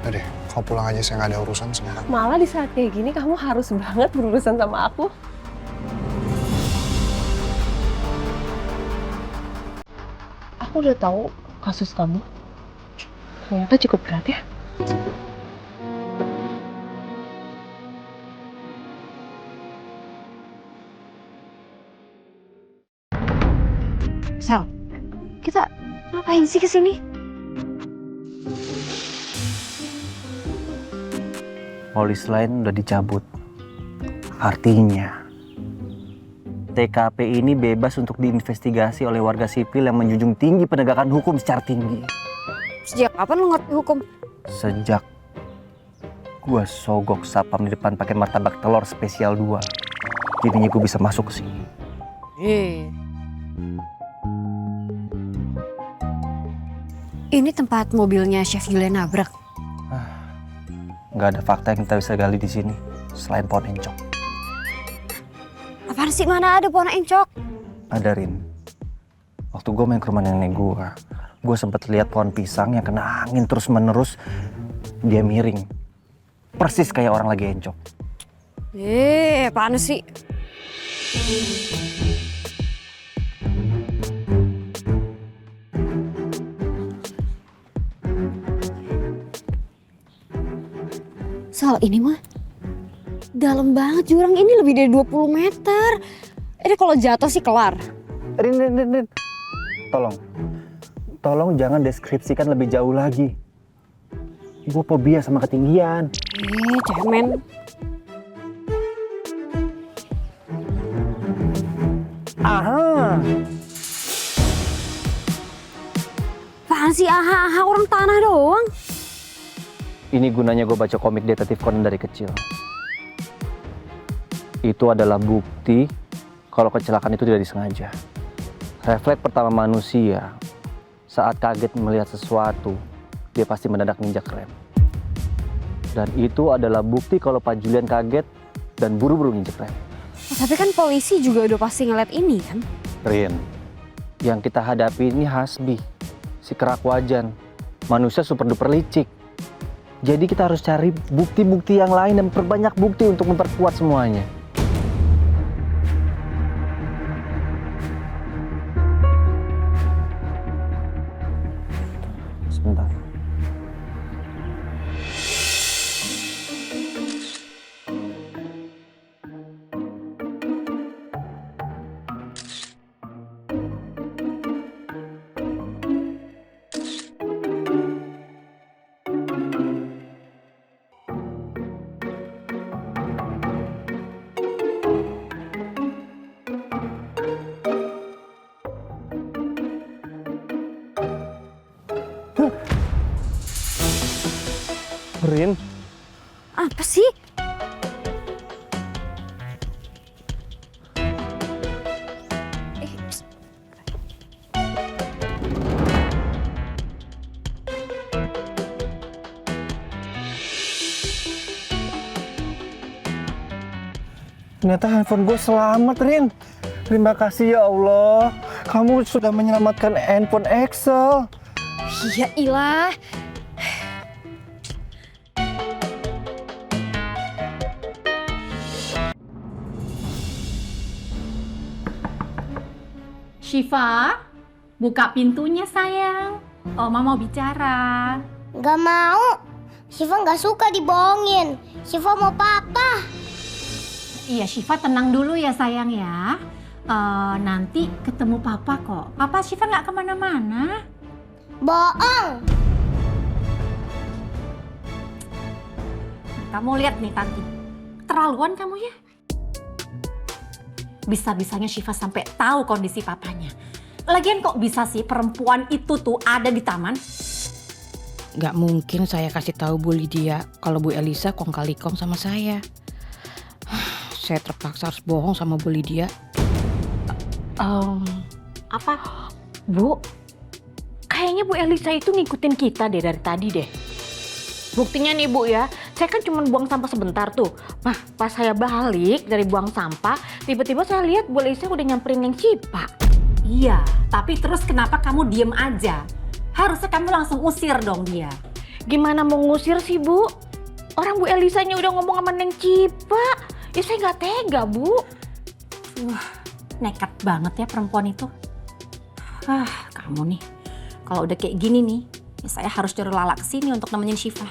Udah deh, kamu pulang aja, saya nggak ada urusan sama kamu. Malah di saat kayak gini kamu harus banget berurusan sama aku. Aku udah tahu kasus kamu. Ternyata cukup berat ya. Sal, kita ngapain sih kesini? Polis lain udah dicabut. Artinya TKP ini bebas untuk diinvestigasi oleh warga sipil yang menjunjung tinggi penegakan hukum secara tinggi. Sejak kapan lu ngerti hukum? Sejak gua sogok sapam di depan pakai martabak telur spesial 2. Jadinya gua bisa masuk ke sini. Ini tempat mobilnya Chef Julian nabrak. Nggak ada fakta yang kita bisa gali di sini selain pohon encok. Apaan sih, mana ada pohon encok? Ada, Rin. Waktu gue main ke rumah nenek gue sempet lihat pohon pisang yang kena angin terus menerus. Dia miring, persis kayak orang lagi encok. Apaan sih? Sal, ini mah dalam banget, jurang ini lebih dari 20 meter. Ini kalau jatuh sih kelar. Rin. Tolong jangan deskripsikan lebih jauh lagi. Gue fobia sama ketinggian. Cemen. Aha. Apaan sih aha orang tanah doang? Ini gunanya gue baca komik detektif Conan dari kecil. Itu adalah bukti kalau kecelakaan itu tidak disengaja. Refleks pertama manusia saat kaget melihat sesuatu, dia pasti mendadak nginjak rem. Dan itu adalah bukti kalau Pak Julian kaget dan buru-buru nginjak rem. Tapi kan polisi juga udah pasti ngeliat ini kan? Rin, yang kita hadapi ini Hasbi, si kerak wajan, manusia super duper licik. Jadi kita harus cari bukti-bukti yang lain dan perbanyak bukti untuk memperkuat semuanya. Sebentar. Rin, Apa sih? Psst. ternyata handphone gue selamat, Rin. Terima kasih ya Allah. Kamu sudah menyelamatkan handphone Excel. Ya ilah. Syifa, buka pintunya sayang. Oma mau bicara. Gak mau. Syifa gak suka dibohongin. Syifa mau papa. Iya Syifa tenang dulu ya sayang ya. Nanti ketemu papa kok. Papa Syifa gak kemana-mana. Bohong. Kamu lihat nih Tanti. Keterlaluan kamu ya. Bisa-bisanya Syifa sampai tahu kondisi papanya. Lagian kok bisa sih perempuan itu tuh ada di taman? Gak mungkin saya kasih tahu Bu Lydia kalau Bu Elisa kong kali kong sama saya. Saya terpaksa harus bohong sama Bu Lydia. Apa? Bu, kayaknya Bu Elisa itu ngikutin kita deh dari tadi deh. Buktinya nih Bu ya, saya kan cuma buang sampah sebentar tuh. Nah, pas saya balik dari buang sampah, tiba-tiba saya lihat Bu Elisa udah nyamperin yang Cipa. Iya, tapi terus kenapa kamu diem aja? Harusnya kamu langsung usir dong dia. Gimana mau ngusir sih, Bu? Orang Bu Elisanya udah ngomong sama Neng Cipa. Ya saya nggak tega, Bu. Nekat banget ya perempuan itu. Kamu nih, kalau udah kayak gini nih, ya saya harus nyuruh Lala kesini untuk nemenin Syifa.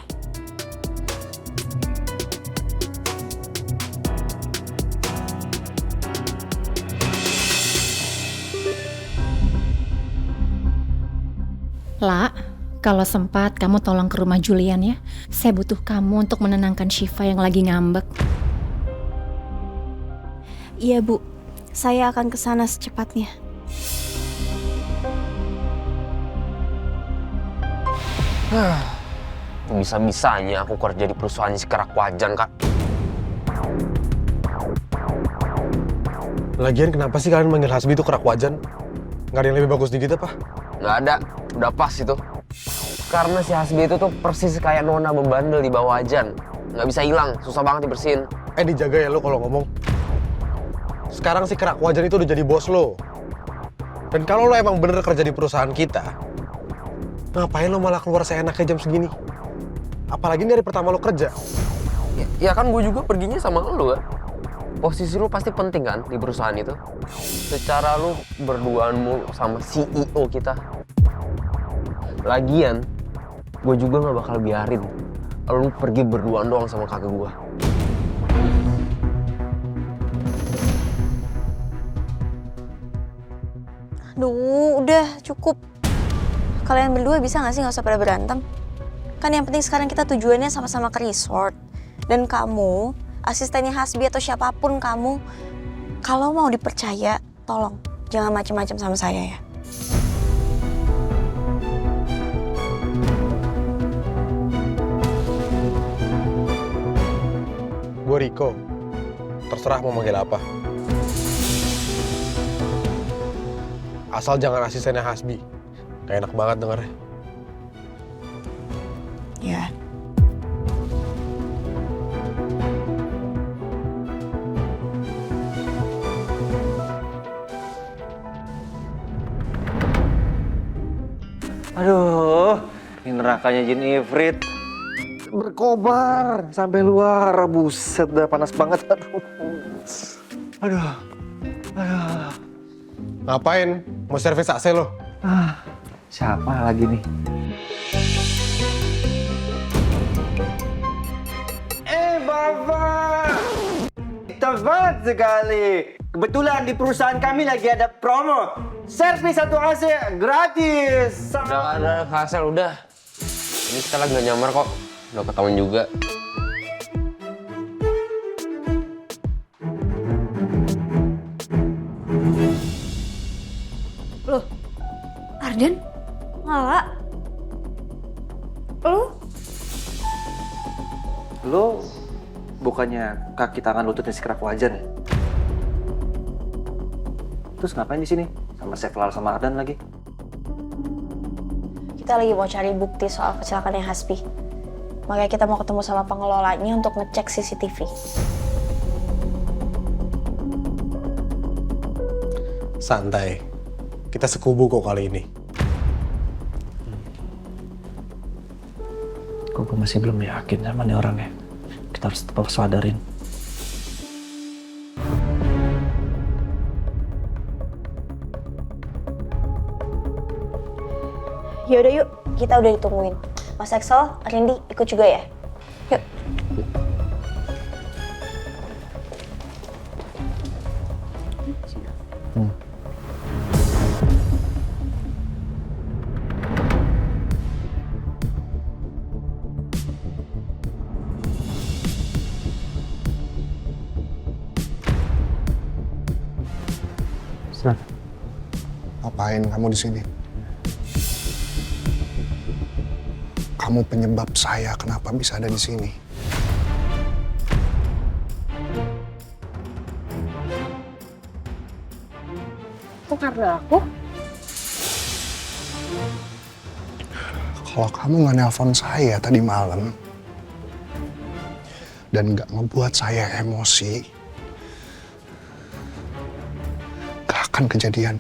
La, kalau sempat kamu tolong ke rumah Julian ya. Saya butuh kamu untuk menenangkan Syifa yang lagi ngambek. Iya Bu, saya akan ke sana secepatnya. Bisa-bisanya aku kerja di perusahaan si kerak wajan, Kak. Lagian kenapa sih kalian manggil Hasbi itu kerak wajan? Nggak ada yang lebih bagus di kita, Pak? Nggak ada, udah pas itu. Karena si Hasbi itu tuh persis kayak nona membandel di bawah wajan. Nggak bisa hilang, susah banget dibersihin. Dijaga ya lo kalau ngomong. Sekarang si kerak wajan itu udah jadi bos lo. Dan kalau lo emang bener kerja di perusahaan kita, ngapain lo malah keluar seenaknya jam segini? Apalagi ini hari pertama lo kerja. Ya kan gue juga perginya sama lo kan. Posisi lu pasti penting kan di perusahaan itu. Secara lu berduaan mulu sama CEO kita. Lagian, gue juga gak bakal biarin lu pergi berduaan doang sama kakak gue. Aduh, udah cukup. Kalian berdua bisa gak sih gak usah pada berantem? Kan yang penting sekarang kita tujuannya sama-sama ke resort. Dan kamu, asistennya Hasbi atau siapapun kamu, kalau mau dipercaya, tolong jangan macem-macem sama saya ya. Gue Riko. Terserah mau manggil apa. Asal jangan asistennya Hasbi. Gak enak banget dengernya. Ya. Aduh, ini nerakanya Jin Ifrit. Berkobar sampai luar. Buset, dah panas banget. Aduh. Ngapain? Mau servis AC lo? Siapa lagi nih? Bapak! Tepat sekali. Kebetulan di perusahaan kami lagi ada promo. Servis satu AC gratis. Udah ada hasil, udah. Ini kita lagi gak nyamar kok. Udah ketahuan juga. Loh, Arden? Lala? Lo bukannya kaki tangan lututnya si kerak wajan ya? Terus ngapain di sini? Sama Chef Lal sama Ardan lagi? Kita lagi mau cari bukti soal kecelakaan yang Hasbi. Makanya kita mau ketemu sama pengelolanya untuk ngecek CCTV. Santai. Kita sekubu kok kali ini. Kok gue masih belum yakin sama nih orangnya. Kita harus tetap sadarin. Yaudah yuk, kita udah ditungguin. Mas Axel, Randy ikut juga ya? Yuk. Ngapain kamu di sini? Kamu penyebab saya kenapa bisa ada di sini. Itu karena aku? Kalau kamu nggak nelpon saya tadi malam dan nggak ngebuat saya emosi, nggak akan kejadian.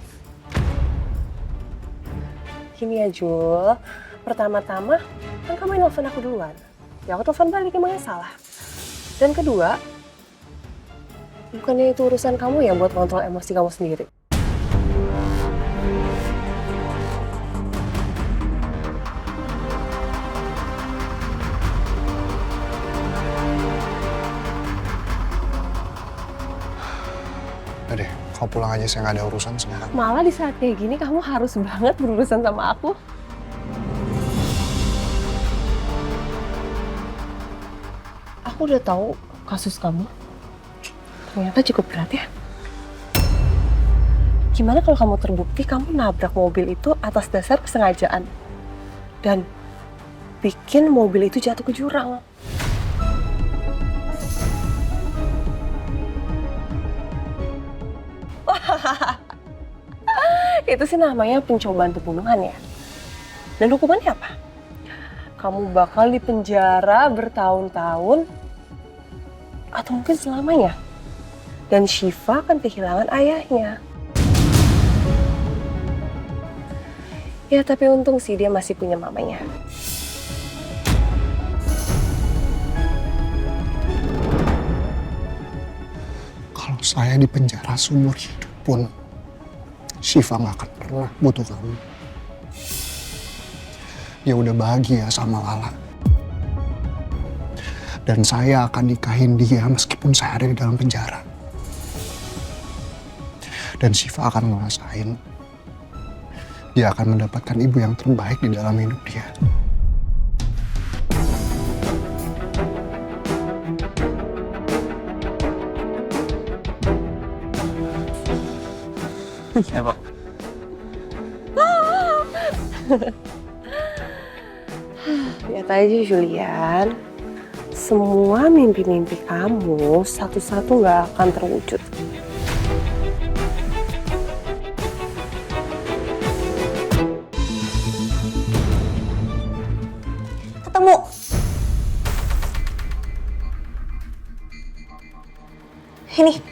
Gini ya Jul, pertama-tama Kan kamu yang nelfon aku duluan. Ya aku telepon balik, emangnya salah. Dan kedua, bukannya itu urusan kamu ya buat kontrol emosi kamu sendiri. Udah deh, kau pulang aja, saya nggak ada urusan sekarang. Malah di saat kayak gini kamu harus banget berurusan sama aku. Aku udah tahu kasus kamu. Ternyata cukup berat ya. Gimana kalau kamu terbukti kamu nabrak mobil itu atas dasar kesengajaan dan bikin mobil itu jatuh ke jurang? Itu sih namanya pencobaan pembunuhan ya. Dan hukumannya apa? Kamu bakal dipenjara bertahun-tahun atau mungkin selamanya. Dan Syifa akan kehilangan ayahnya. Ya tapi untung sih dia masih punya mamanya. Kalau saya di penjara seumur hidup pun, Syifa nggak akan pernah butuh kamu. Dia udah bahagia sama Lala. Dan saya akan nikahin dia meskipun saya ada di dalam penjara. Dan Syifa akan ngerasain dia akan mendapatkan ibu yang terbaik di dalam hidup dia. Ya, Pak. Lihat aja Julian, semua mimpi-mimpi kamu satu-satu gak akan terwujud. Ketemu. Ini.